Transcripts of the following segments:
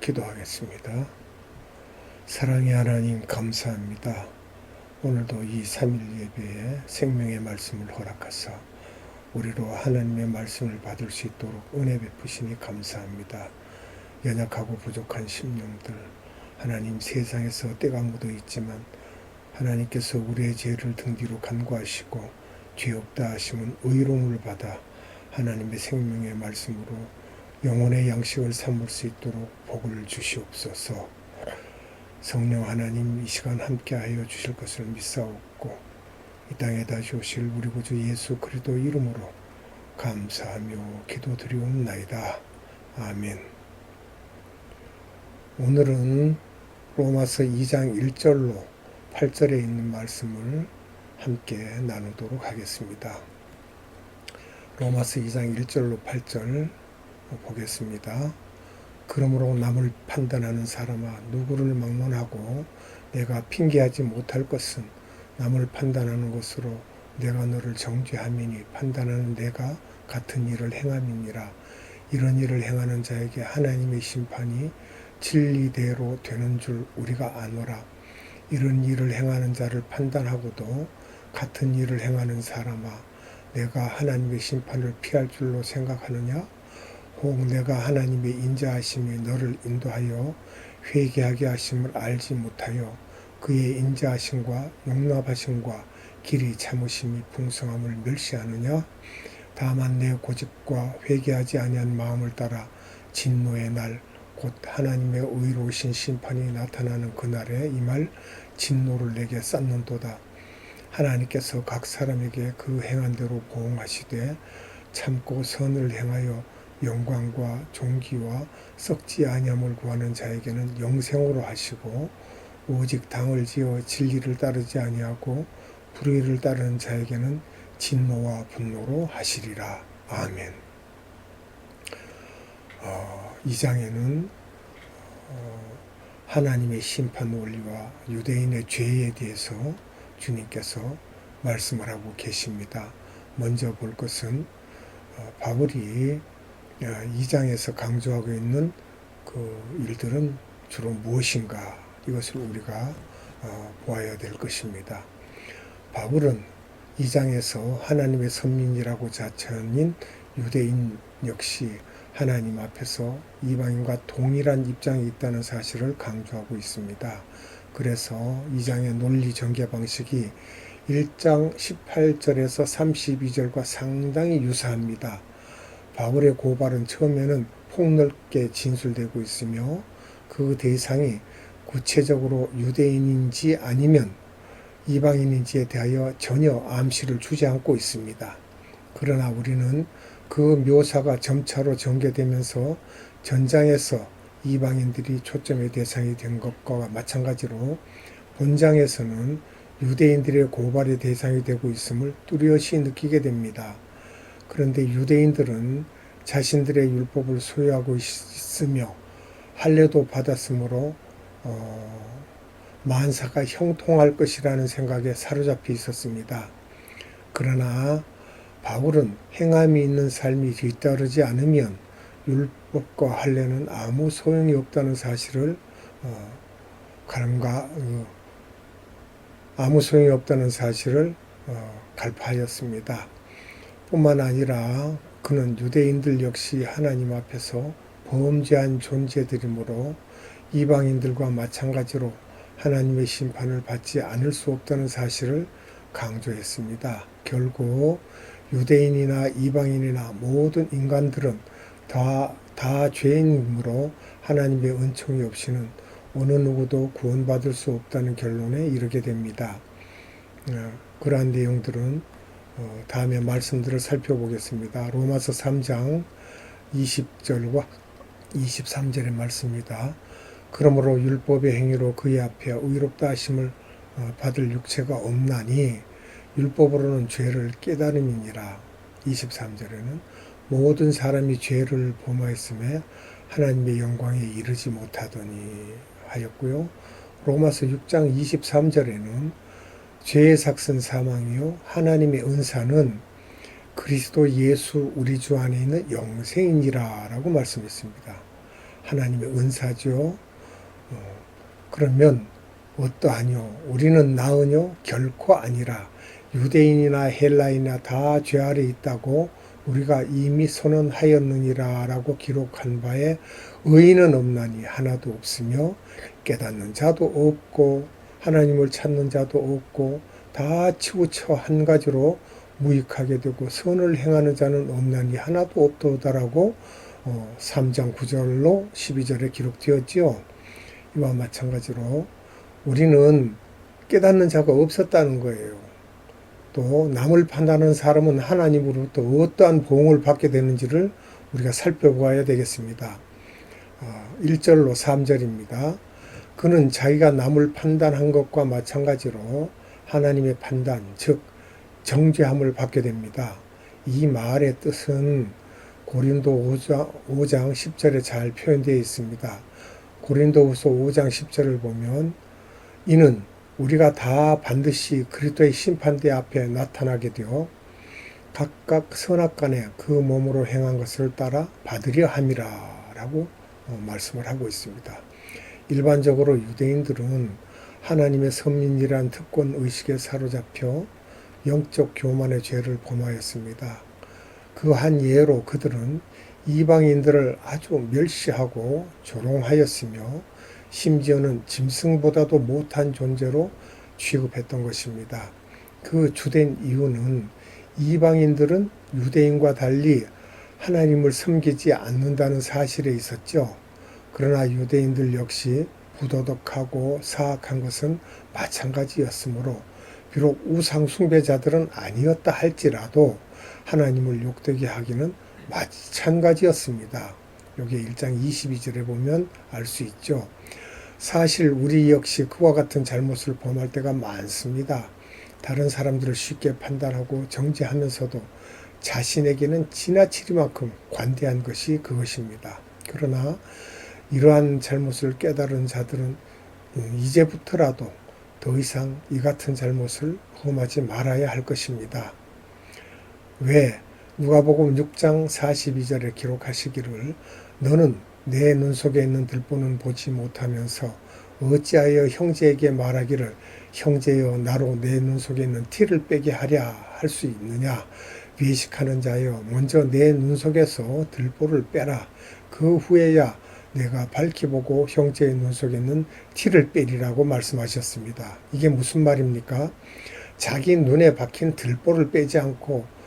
기도하겠습니다. 사랑의 하나님 감사합니다. 오늘도 이 3일 예배에 생명의 말씀을 허락하사 우리로 하나님의 말씀을 받을 수 있도록 은혜 베푸시니 감사합니다. 연약하고 부족한 심령들, 하나님 세상에서 때가 묻어 있지만 하나님께서 우리의 죄를 등 뒤로 간구하시고 죄 없다 하시면 의로움을 받아 하나님의 생명의 말씀으로 영혼의 양식을 삼을 수 있도록 복을 주시옵소서. 성령 하나님 이 시간 함께하여 주실 것을 믿사옵고 이 땅에 다시 오실 우리 구주 예수 그리스도 이름으로 감사하며 기도드리옵나이다. 아멘. 오늘은 로마서 2장 1절로 8절에 있는 말씀을 함께 나누도록 하겠습니다. 로마서 2장 1절로 8절 보겠습니다. 그러므로 남을 판단하는 사람아 누구를 막론하고 내가 핑계하지 못할 것은 남을 판단하는 것으로 내가 너를 정죄함이니 판단하는 내가 같은 일을 행함이니라. 이런 일을 행하는 자에게 하나님의 심판이 진리대로 되는 줄 우리가 아노라. 이런 일을 행하는 자를 판단하고도 같은 일을 행하는 사람아 내가 하나님의 심판을 피할 줄로 생각하느냐? 혹 내가 하나님의 인자하심이 너를 인도하여 회개하게 하심을 알지 못하여 그의 인자하심과 용납하심과 길이 참으심이 풍성함을 멸시하느냐? 다만 내 고집과 회개하지 아니한 마음을 따라 진노의 날 곧 하나님의 의로우신 심판이 나타나는 그날에 이 말 진노를 내게 쌓는도다. 하나님께서 각 사람에게 그 행한 대로 보응하시되 참고 선을 행하여 영광과 존귀와 썩지 아니함을 구하는 자에게는 영생으로 하시고 오직 당을 지어 진리를 따르지 아니하고 불의를 따르는 자에게는 진노와 분노로 하시리라. 아멘. 이 장에는 하나님의 심판 원리와 유대인의 죄에 대해서 주님께서 말씀을 하고 계십니다. 먼저 볼 것은 바울이 이 장에서 강조하고 있는 그 일들은 주로 무엇인가 이것을 우리가 보아야 될 것입니다. 바울은 이 장에서 하나님의 선민이라고 자처인 유대인 역시 하나님 앞에서 이방인과 동일한 입장이 있다는 사실을 강조하고 있습니다. 그래서 이 장의 논리 전개 방식이 1장 18절에서 32절과 상당히 유사합니다. 바울의 고발은 처음에는 폭넓게 진술되고 있으며 그 대상이 구체적으로 유대인인지 아니면 이방인인지에 대하여 전혀 암시를 주지 않고 있습니다. 그러나 우리는 그 묘사가 점차로 전개되면서 전장에서 이방인들이 초점의 대상이 된 것과 마찬가지로 본장에서는 유대인들의 고발의 대상이 되고 있음을 뚜렷이 느끼게 됩니다. 그런데 유대인들은 자신들의 율법을 소유하고 있으며 할례도 받았으므로 만사가 형통할 것이라는 생각에 사로잡혀 있었습니다. 그러나 바울은 행함이 있는 삶이 뒤따르지 않으면 율법과 할례는 아무 소용이 없다는 사실을 갈파하였습니다. 뿐만 아니라 그는 유대인들 역시 하나님 앞에서 범죄한 존재들이므로 이방인들과 마찬가지로 하나님의 심판을 받지 않을 수 없다는 사실을 강조했습니다. 결국 유대인이나 이방인이나 모든 인간들은 다 죄인이므로 하나님의 은총이 없이는 어느 누구도 구원받을 수 없다는 결론에 이르게 됩니다. 그러한 내용들은 다음에 말씀들을 살펴보겠습니다. 로마서 3장 20절과 23절의 말씀입니다. 그러므로 율법의 행위로 그의 앞에 의롭다 하심을 받을 육체가 없나니 율법으로는 죄를 깨달음이니라. 23절에는 모든 사람이 죄를 범하였음에 하나님의 영광에 이르지 못하더니 하였고요. 로마서 6장 23절에는 죄의 삭은 사망이요 하나님의 은사는 그리스도 예수 우리 주 안에 있는 영생이니라 라고 말씀했습니다. 하나님의 은사죠. 그러면 어떠하뇨? 우리는 나으뇨? 결코 아니라 유대인이나 헬라인이나 다 죄 아래 있다고 우리가 이미 선언하였느니라 라고 기록한 바에 의인은 없나니 하나도 없으며 깨닫는 자도 없고 하나님을 찾는 자도 없고 다 치우쳐 한 가지로 무익하게 되고 선을 행하는 자는 없나니 하나도 없도다라고 3장 9절로 12절에 기록되었지요. 이와 마찬가지로 우리는 깨닫는 자가 없었다는 거예요. 또 남을 판단하는 사람은 하나님으로부터 어떠한 보응을 받게 되는지를 우리가 살펴보아야 되겠습니다. 1절로 3절입니다. 그는 자기가 남을 판단한 것과 마찬가지로 하나님의 판단, 즉 정죄함을 받게 됩니다. 이 말의 뜻은 고린도 5장 10절에 잘 표현되어 있습니다. 고린도후서 5장 10절을 보면 이는 우리가 다 반드시 그리스도의 심판대 앞에 나타나게 되어 각각 선악간에 그 몸으로 행한 것을 따라 받으려 함이라 라고 말씀을 하고 있습니다. 일반적으로 유대인들은 하나님의 선민이란 특권 의식에 사로잡혀 영적 교만의 죄를 범하였습니다. 그 한 예로 그들은 이방인들을 아주 멸시하고 조롱하였으며 심지어는 짐승보다도 못한 존재로 취급했던 것입니다. 그 주된 이유는 이방인들은 유대인과 달리 하나님을 섬기지 않는다는 사실에 있었죠. 그러나 유대인들 역시 부도덕하고 사악한 것은 마찬가지였으므로 비록 우상 숭배자들은 아니었다 할지라도 하나님을 욕되게 하기는 마찬가지였습니다. 여기 1장 22절에 보면 알 수 있죠. 사실 우리 역시 그와 같은 잘못을 범할 때가 많습니다. 다른 사람들을 쉽게 판단하고 정죄하면서도 자신에게는 지나치리만큼 관대한 것이 그것입니다. 그러나 이러한 잘못을 깨달은 자들은 이제부터라도 더 이상 이 같은 잘못을 범하지 말아야 할 것입니다. 왜? 누가복음 6장 42절에 기록하시기를 너는 내 눈 속에 있는 들보는 보지 못하면서 어찌하여 형제에게 말하기를 형제여 나로 내 눈 속에 있는 티를 빼게 하랴 할 수 있느냐. 외식하는 자여 먼저 내 눈 속에서 들보를 빼라. 그 후에야 내가 밝히 보고 형제의 눈 속에 있는 티를 빼리라고 말씀하셨습니다. 이게 무슨 말입니까? 자기 눈에 박힌 들보를 빼지 않고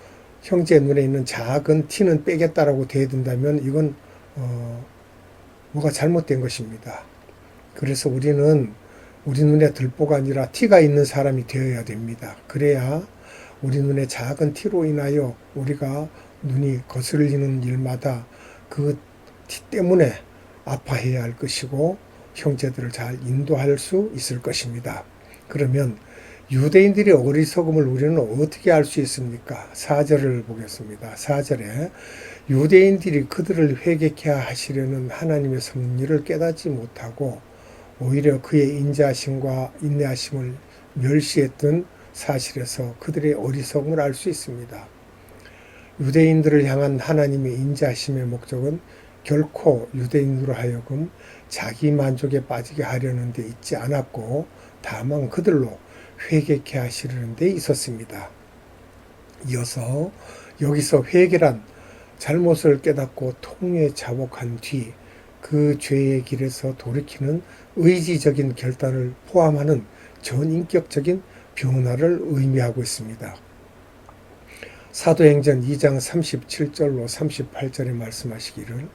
형제 눈에 있는 작은 티는 빼겠다라고 대든다면 이건 뭐가 잘못된 것입니다. 그래서 우리는 우리 눈에 들보가 아니라 티가 있는 사람이 되어야 됩니다. 그래야 우리 눈에 작은 티로 인하여 우리가 눈이 거슬리는 일마다 그 티 때문에 아파해야 할 것이고 형제들을 잘 인도할 수 있을 것입니다. 그러면 유대인들의 어리석음을 우리는 어떻게 알 수 있습니까? 4절을 보겠습니다. 4절에 유대인들이 그들을 회개케 하시려는 하나님의 섭리를 깨닫지 못하고 오히려 그의 인자하심과 인내하심을 멸시했던 사실에서 그들의 어리석음을 알 수 있습니다. 유대인들을 향한 하나님의 인자하심의 목적은 결코 유대인으로 하여금 자기 만족에 빠지게 하려는 데 있지 않았고 다만 그들로 회개케 하시려는 데 있었습니다. 이어서 여기서 회개란 잘못을 깨닫고 통회에 자복한 뒤 그 죄의 길에서 돌이키는 의지적인 결단을 포함하는 전인격적인 변화를 의미하고 있습니다. 사도행전 2장 37절로 38절에 말씀하시기를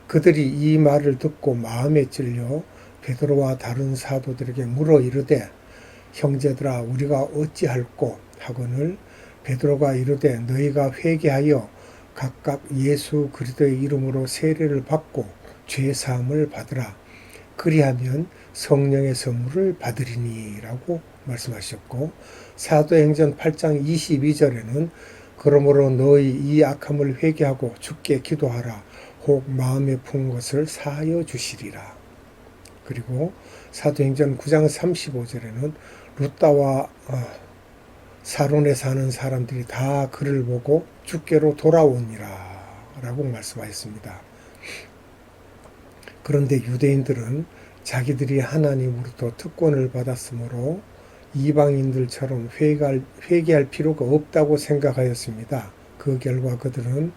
그들이 이 말을 듣고 마음에 찔려 베드로와 다른 사도들에게 물어 이르되 형제들아 우리가 어찌할꼬 하거늘 베드로가 이르되 너희가 회개하여 각각 예수 그리스도의 이름으로 세례를 받고 죄 사함을 받으라. 그리하면 성령의 선물을 받으리니 라고 말씀하셨고 사도행전 8장 22절에는 그러므로 너희 이 악함을 회개하고 주께 기도하라. 혹 마음에 푼 것을 사하여 주시리라. 그리고 사도행전 9장 35절에는 루다와 사론에 사는 사람들이 다 그를 보고 주께로 돌아오니라 라고 말씀하였습니다. 그런데 유대인들은 자기들이 하나님으로부터 특권을 받았으므로 이방인들처럼 회개할 필요가 없다고 생각하였습니다. 그 결과 그들은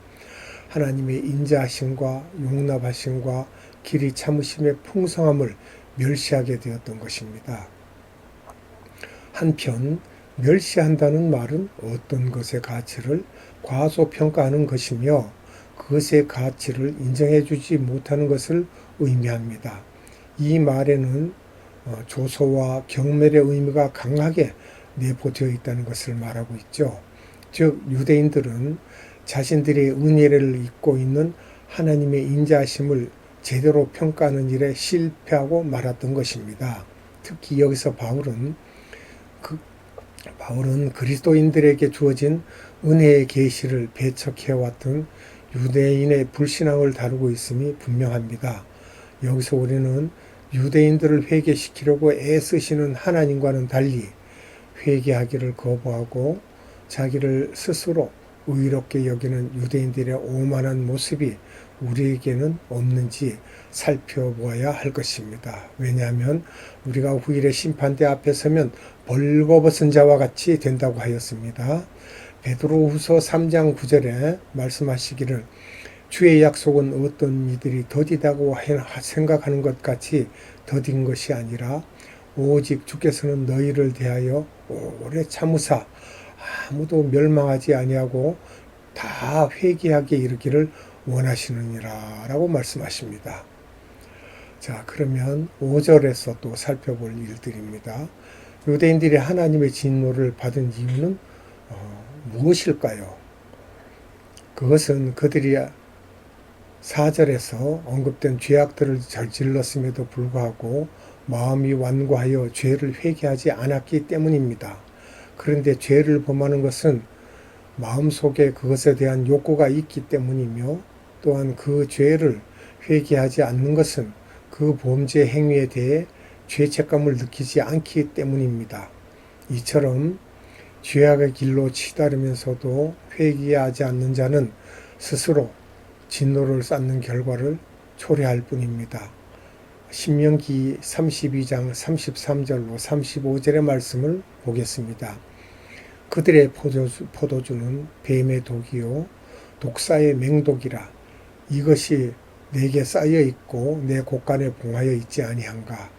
하나님의 인자하심과 용납하심과 길이 참으심의 풍성함을 멸시하게 되었던 것입니다. 한편 멸시한다는 말은 어떤 것의 가치를 과소평가하는 것이며 그것의 가치를 인정해주지 못하는 것을 의미합니다. 이 말에는 조소와 경멸의 의미가 강하게 내포되어 있다는 것을 말하고 있죠. 즉 유대인들은 자신들의 은혜를 입고 있는 하나님의 인자하심을 제대로 평가하는 일에 실패하고 말았던 것입니다. 특히 여기서 바울은 그리스도인들에게 주어진 은혜의 계시를 배척해왔던 유대인의 불신앙을 다루고 있음이 분명합니다. 여기서 우리는 유대인들을 회개시키려고 애쓰시는 하나님과는 달리 회개하기를 거부하고 자기를 스스로 의롭게 여기는 유대인들의 오만한 모습이 우리에게는 없는지 살펴보아야 할 것입니다. 왜냐하면 우리가 후일의 심판대 앞에 서면 벌거벗은 자와 같이 된다고 하였습니다. 베드로후서 3장 9절에 말씀하시기를 주의 약속은 어떤 이들이 더디다고 생각하는 것 같이 더딘 것이 아니라 오직 주께서는 너희를 대하여 오래 참으사 아무도 멸망하지 아니하고 다 회개하게 이르기를 원하시느니라 라고 말씀하십니다. 자, 그러면 5절에서 또 살펴볼 일들입니다. 유대인들이 하나님의 진노를 받은 이유는 무엇일까요? 그것은 그들이 4절에서 언급된 죄악들을 저질렀음에도 불구하고 마음이 완고하여 죄를 회개하지 않았기 때문입니다. 그런데 죄를 범하는 것은 마음속에 그것에 대한 욕구가 있기 때문이며 또한 그 죄를 회개하지 않는 것은 그 범죄 행위에 대해 죄책감을 느끼지 않기 때문입니다. 이처럼 죄악의 길로 치달으면서도 회개하지 않는 자는 스스로 진노를 쌓는 결과를 초래할 뿐입니다. 신명기 32장 33절로 35절의 말씀을 보겠습니다. 그들의 포도주는 뱀의 독이요 독사의 맹독이라. 이것이 내게 쌓여 있고 내 곳간에 봉하여 있지 아니한가.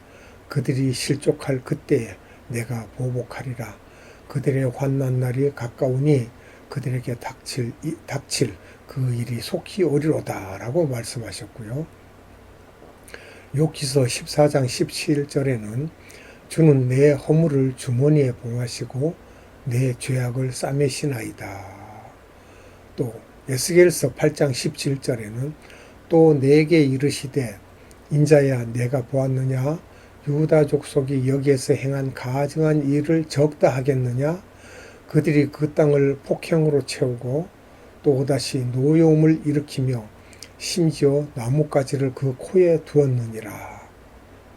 그들이 실족할 그때에 내가 보복하리라. 그들의 환난 날이 가까우니 그들에게 닥칠 그 일이 속히 오리로다 라고 말씀하셨고요. 욥기서 14장 17절에는 주는 내 허물을 주머니에 봉하시고 내 죄악을 싸매시나이다. 또 에스겔서 8장 17절에는 또 내게 이르시되 인자야 내가 보았느냐 유다 족속이 여기에서 행한 가증한 일을 적다 하겠느냐. 그들이 그 땅을 폭행으로 채우고 또다시 노여움을 일으키며 심지어 나뭇가지를 그 코에 두었느니라.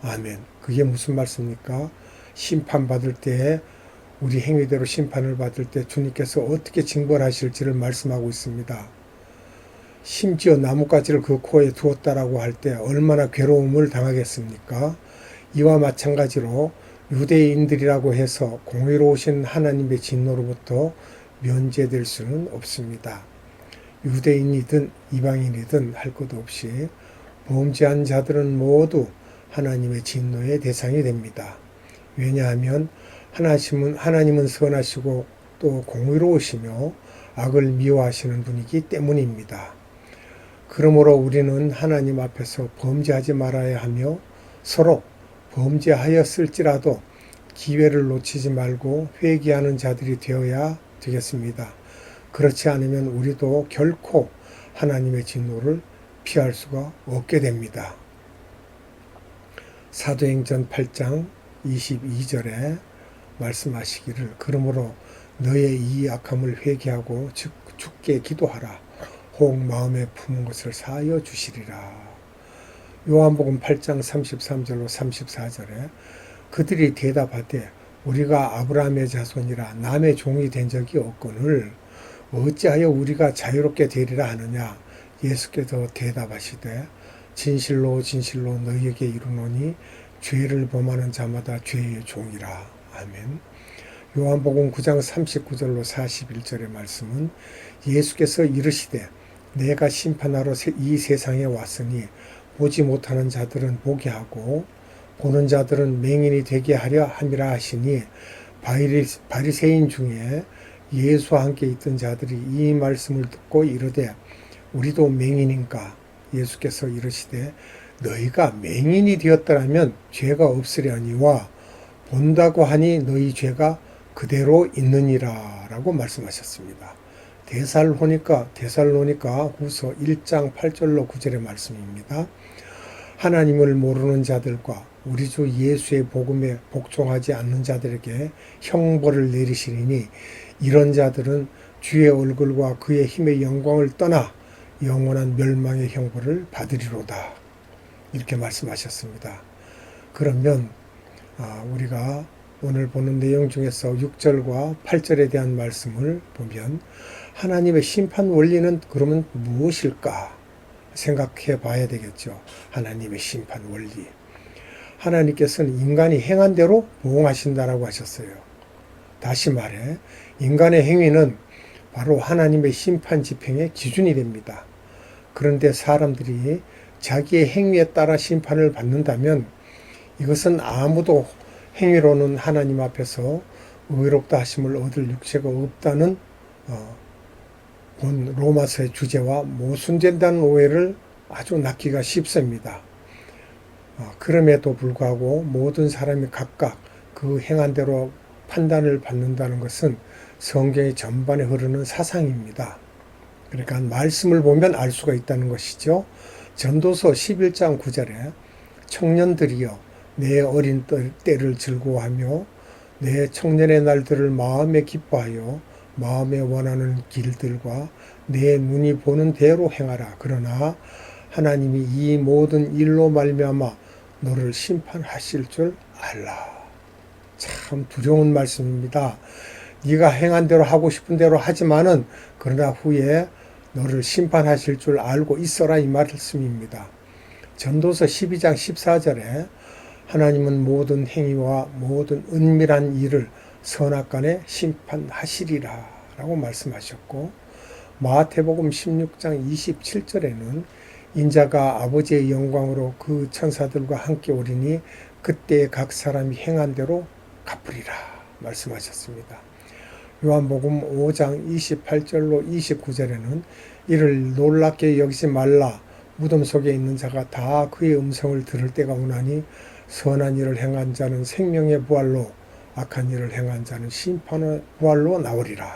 아멘. 그게 무슨 말씀입니까? 심판받을 때에 우리 행위대로 심판을 받을 때 주님께서 어떻게 징벌하실지를 말씀하고 있습니다. 심지어 나뭇가지를 그 코에 두었다라고 할 때 얼마나 괴로움을 당하겠습니까? 이와 마찬가지로 유대인들이라고 해서 공의로우신 하나님의 진노로부터 면제될 수는 없습니다. 유대인이든 이방인이든 할 것 없이 범죄한 자들은 모두 하나님의 진노의 대상이 됩니다. 왜냐하면 하나님은 선하시고 또 공의로우시며 악을 미워하시는 분이기 때문입니다. 그러므로 우리는 하나님 앞에서 범죄하지 말아야 하며 서로 범죄하였을지라도 기회를 놓치지 말고 회개하는 자들이 되어야 되겠습니다. 그렇지 않으면 우리도 결코 하나님의 진노를 피할 수가 없게 됩니다. 사도행전 8장 22절에 말씀하시기를 그러므로 너의 이 악함을 회개하고 주께 기도하라. 혹 마음에 품은 것을 사하여 주시리라. 요한복음 8장 33절로 34절에 그들이 대답하되 우리가 아브라함의 자손이라 남의 종이 된 적이 없거늘 어찌하여 우리가 자유롭게 되리라 하느냐. 예수께서 대답하시되 진실로 진실로 너희에게 이르노니 죄를 범하는 자마다 죄의 종이라. 아멘. 요한복음 9장 39절로 41절의 말씀은 예수께서 이르시되 내가 심판하러 이 세상에 왔으니 보지 못하는 자들은 보게 하고 보는 자들은 맹인이 되게 하려 함이라 하시니 바리새인 중에 예수와 함께 있던 자들이 이 말씀을 듣고 이르되 우리도 맹인인가? 예수께서 이르시되 너희가 맹인이 되었더라면 죄가 없으려니와 본다고 하니 너희 죄가 그대로 있느니라 라고 말씀하셨습니다. 데살로니가 후서 1장 8절로 9절의 말씀입니다. 하나님을 모르는 자들과 우리 주 예수의 복음에 복종하지 않는 자들에게 형벌을 내리시리니 이런 자들은 주의 얼굴과 그의 힘의 영광을 떠나 영원한 멸망의 형벌을 받으리로다. 이렇게 말씀하셨습니다. 그러면 우리가 오늘 보는 내용 중에서 6절과 8절에 대한 말씀을 보면 하나님의 심판 원리는 그러면 무엇일까 생각해 봐야 되겠죠. 하나님의 심판 원리. 하나님께서는 인간이 행한 대로 보응하신다라고 하셨어요. 다시 말해 인간의 행위는 바로 하나님의 심판 집행의 기준이 됩니다. 그런데 사람들이 자기의 행위에 따라 심판을 받는다면 이것은 아무도 행위로는 하나님 앞에서 의롭다 하심을 얻을 육체가 없다는 본 로마서의 주제와 모순된다는 오해를 아주 낳기가 쉽습니다. 그럼에도 불구하고 모든 사람이 각각 그 행한 대로 판단을 받는다는 것은 성경의 전반에 흐르는 사상입니다. 그러니까 말씀을 보면 알 수가 있다는 것이죠. 전도서 11장 9절에 청년들이여 내 어린 때를 즐거워하며 내 청년의 날들을 마음에 기뻐하여 마음에 원하는 길들과 내 눈이 보는 대로 행하라. 그러나 하나님이 이 모든 일로 말미암아 너를 심판하실 줄 알라. 참 두려운 말씀입니다. 네가 행한 대로 하고 싶은 대로 하지만은 그러나 후에 너를 심판하실 줄 알고 있어라 이 말씀입니다. 전도서 12장 14절에 하나님은 모든 행위와 모든 은밀한 일을 선악간에 심판하시리라 라고 말씀하셨고 마태복음 16장 27절에는 인자가 아버지의 영광으로 그 천사들과 함께 오리니 그때 각 사람이 행한 대로 갚으리라 말씀하셨습니다. 요한복음 5장 28절로 29절에는 이를 놀랍게 여기지 말라. 무덤 속에 있는 자가 다 그의 음성을 들을 때가 오나니 선한 일을 행한 자는 생명의 부활로 악한 일을 행한 자는 심판의 부활로 나오리라.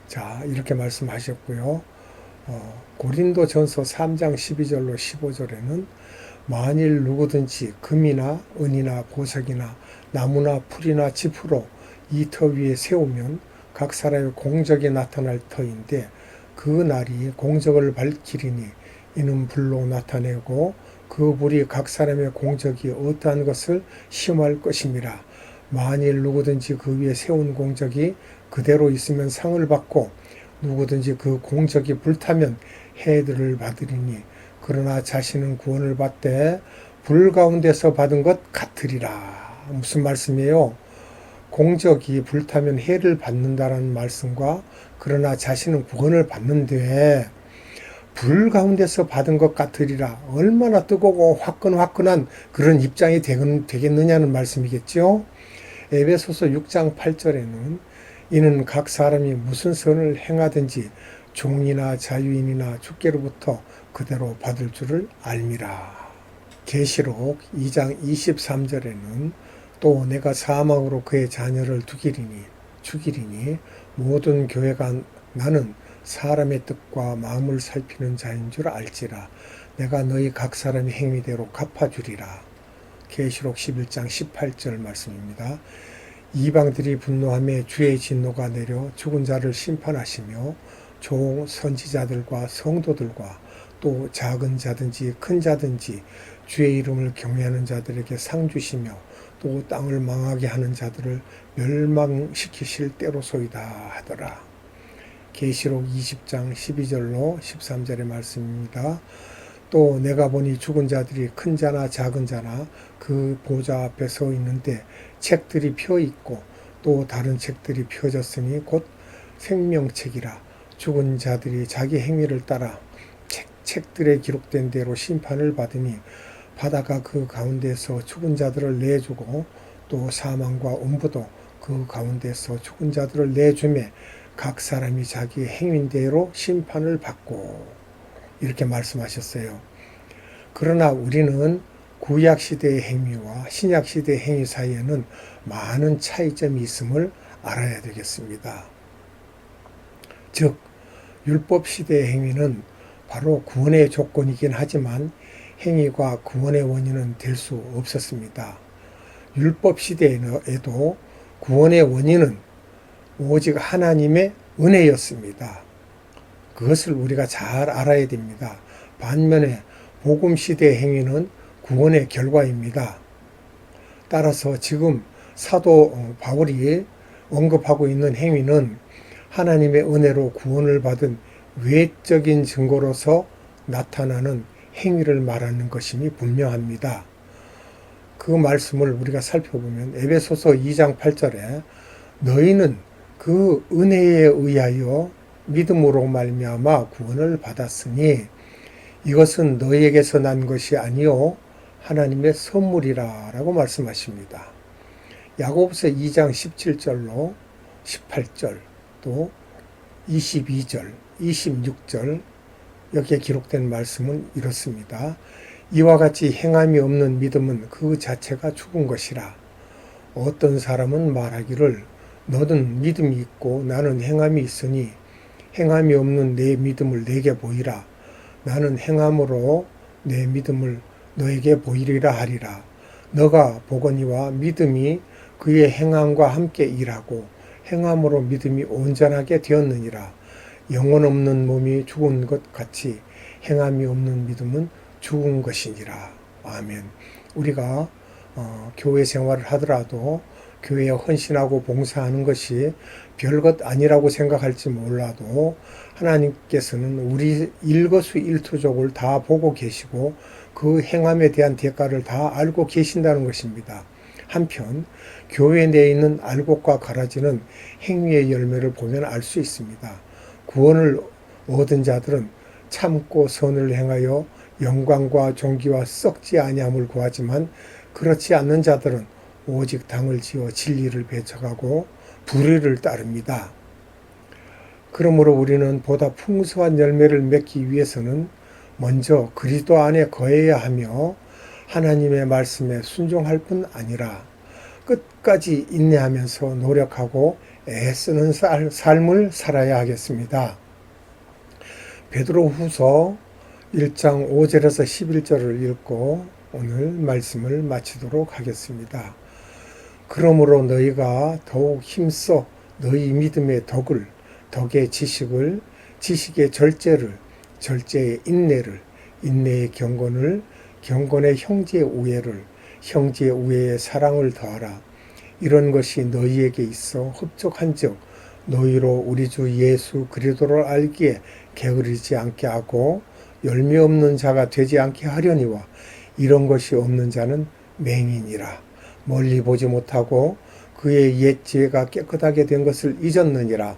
자, 이렇게 말씀하셨고요. 고린도전서 3장 12절로 15절에는 만일 누구든지 금이나 은이나 보석이나 나무나 풀이나 지푸로 이 터 위에 세우면 각 사람의 공적이 나타날 터인데 그 날이 공적을 밝히리니 이는 불로 나타내고 그 불이 각 사람의 공적이 어떠한 것을 시험할 것임이라. 만일 누구든지 그 위에 세운 공적이 그대로 있으면 상을 받고 누구든지 그 공적이 불타면 해들을 받으리니 그러나 자신은 구원을 받되 불 가운데서 받은 것 같으리라. 무슨 말씀이에요? 공적이 불타면 해를 받는다라는 말씀과 그러나 자신은 구원을 받는데 불 가운데서 받은 것 같으리라. 얼마나 뜨겁고 화끈화끈한 그런 입장이 되겠느냐는 말씀이겠죠. 에베소서 6장 8절에는 이는 각 사람이 무슨 선을 행하든지 종이나 자유인이나 주께로부터 그대로 받을 줄을 알미라. 계시록 2장 23절에는 또 내가 사망으로 그의 자녀를 죽이리니 모든 교회가 나는 사람의 뜻과 마음을 살피는 자인 줄 알지라. 내가 너희 각 사람의 행위대로 갚아주리라. 계시록 11장 18절 말씀입니다. 이방들이 분노하며 주의 진노가 내려 죽은 자를 심판하시며 종 선지자들과 성도들과 또 작은 자든지 큰 자든지 주의 이름을 경외하는 자들에게 상 주시며 또 땅을 망하게 하는 자들을 멸망시키실 때로소이다 하더라. 계시록 20장 12절로 13절의 말씀입니다. 또 내가 보니 죽은 자들이 큰 자나 작은 자나 그 보좌 앞에 서 있는데 책들이 펴 있고 또 다른 책들이 펴졌으니 곧 생명책이라. 죽은 자들이 자기 행위를 따라 책들에 기록된 대로 심판을 받으니 바다가 그 가운데서 죽은 자들을 내주고 또 사망과 음부도 그 가운데서 죽은 자들을 내주매 각 사람이 자기 행위대로 심판을 받고, 이렇게 말씀하셨어요. 그러나 우리는 구약시대의 행위와 신약시대의 행위 사이에는 많은 차이점이 있음을 알아야 되겠습니다. 즉 율법시대의 행위는 바로 구원의 조건이긴 하지만 행위가 구원의 원인은 될 수 없었습니다. 율법시대에도 구원의 원인은 오직 하나님의 은혜였습니다. 그것을 우리가 잘 알아야 됩니다. 반면에 복음시대의 행위는 구원의 결과입니다. 따라서 지금 사도 바울이 언급하고 있는 행위는 하나님의 은혜로 구원을 받은 외적인 증거로서 나타나는 행위를 말하는 것임이 분명합니다. 그 말씀을 우리가 살펴보면 에베소서 2장 8절에 너희는 그 은혜에 의하여 믿음으로 말미암아 구원을 받았으니 이것은 너희에게서 난 것이 아니요 하나님의 선물이라 라고 말씀하십니다. 야고보서 2장 17절로 18절 또 22절, 26절 여기에 기록된 말씀은 이렇습니다. 이와 같이 행함이 없는 믿음은 그 자체가 죽은 것이라. 어떤 사람은 말하기를 너는 믿음이 있고 나는 행함이 있으니 행함이 없는 내 믿음을 내게 보이라. 나는 행함으로 내 믿음을 너에게 보이리라 하리라. 너가 보거니와 믿음이 그의 행함과 함께 일하고 행함으로 믿음이 온전하게 되었느니라. 영혼 없는 몸이 죽은 것 같이 행함이 없는 믿음은 죽은 것이니라. 아멘. 우리가 교회 생활을 하더라도 교회에 헌신하고 봉사하는 것이 별것 아니라고 생각할지 몰라도 하나님께서는 우리 일거수일투족을 다 보고 계시고 그 행함에 대한 대가를 다 알고 계신다는 것입니다. 한편 교회 내에 있는 알곡과 가라지는 행위의 열매를 보면 알 수 있습니다. 구원을 얻은 자들은 참고 선을 행하여 영광과 존귀와 썩지 아니함을 구하지만 그렇지 않는 자들은 오직 당을 지어 진리를 배척하고 불의를 따릅니다. 그러므로 우리는 보다 풍성한 열매를 맺기 위해서는 먼저 그리스도 안에 거해야 하며 하나님의 말씀에 순종할 뿐 아니라 끝까지 인내하면서 노력하고 애쓰는 삶을 살아야 하겠습니다. 베드로후서 1장 5절에서 11절을 읽고 오늘 말씀을 마치도록 하겠습니다. 그러므로 너희가 더욱 힘써 너희 믿음의 덕을, 덕의 지식을, 지식의 절제를, 절제의 인내를, 인내의 경건을, 경건의 형제의 우애를, 형제의 우애의 사랑을 더하라. 이런 것이 너희에게 있어 흡족한즉 너희로 우리 주 예수 그리스도를 알기에 게으르지 않게 하고 열매 없는 자가 되지 않게 하려니와 이런 것이 없는 자는 맹인이라. 멀리 보지 못하고 그의 옛 지혜가 깨끗하게 된 것을 잊었느니라.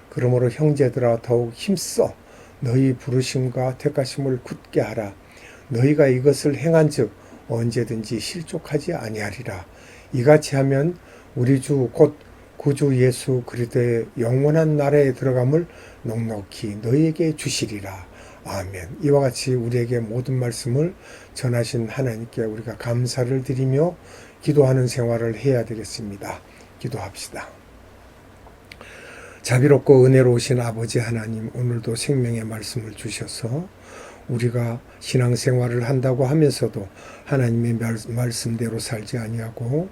그러므로 형제들아 더욱 힘써 너희 부르심과 택하심을 굳게 하라. 너희가 이것을 행한즉 언제든지 실족하지 아니하리라. 이같이 하면 우리 주 곧 구주 예수 그리스도의 영원한 나라에 들어감을 넉넉히 너희에게 주시리라. 아멘. 이와 같이 우리에게 모든 말씀을 전하신 하나님께 우리가 감사를 드리며 기도하는 생활을 해야 되겠습니다. 기도합시다. 자비롭고 은혜로우신 아버지 하나님, 오늘도 생명의 말씀을 주셔서 우리가 신앙생활을 한다고 하면서도 하나님의 말씀대로 살지 아니하고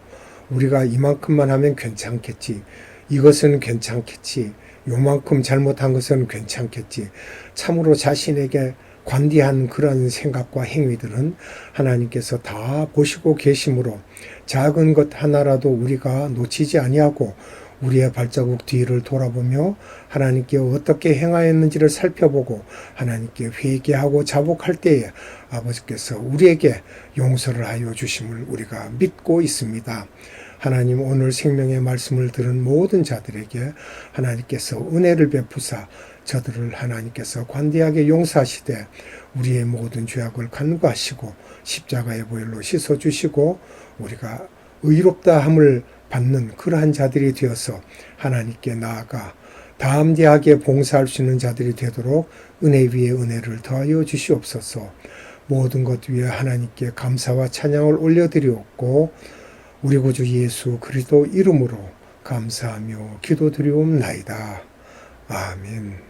우리가 이만큼만 하면 괜찮겠지, 이것은 괜찮겠지, 요만큼 잘못한 것은 괜찮겠지, 참으로 자신에게 관대한 그런 생각과 행위들은 하나님께서 다 보시고 계시므로 작은 것 하나라도 우리가 놓치지 아니하고 우리의 발자국 뒤를 돌아보며 하나님께 어떻게 행하였는지를 살펴보고 하나님께 회개하고 자복할 때에 아버지께서 우리에게 용서를 하여 주심을 우리가 믿고 있습니다. 하나님, 오늘 생명의 말씀을 들은 모든 자들에게 하나님께서 은혜를 베푸사 저들을 하나님께서 관대하게 용서하시되 우리의 모든 죄악을 간구하시고 십자가의 보혈로 씻어주시고 우리가 의롭다 함을 받는 그러한 자들이 되어서 하나님께 나아가 담대하게 봉사할 수 있는 자들이 되도록 은혜 위에 은혜를 더하여 주시옵소서. 모든 것 위에 하나님께 감사와 찬양을 올려드리옵고 우리 구주 예수 그리스도 이름으로 감사하며 기도드리옵나이다. 아멘.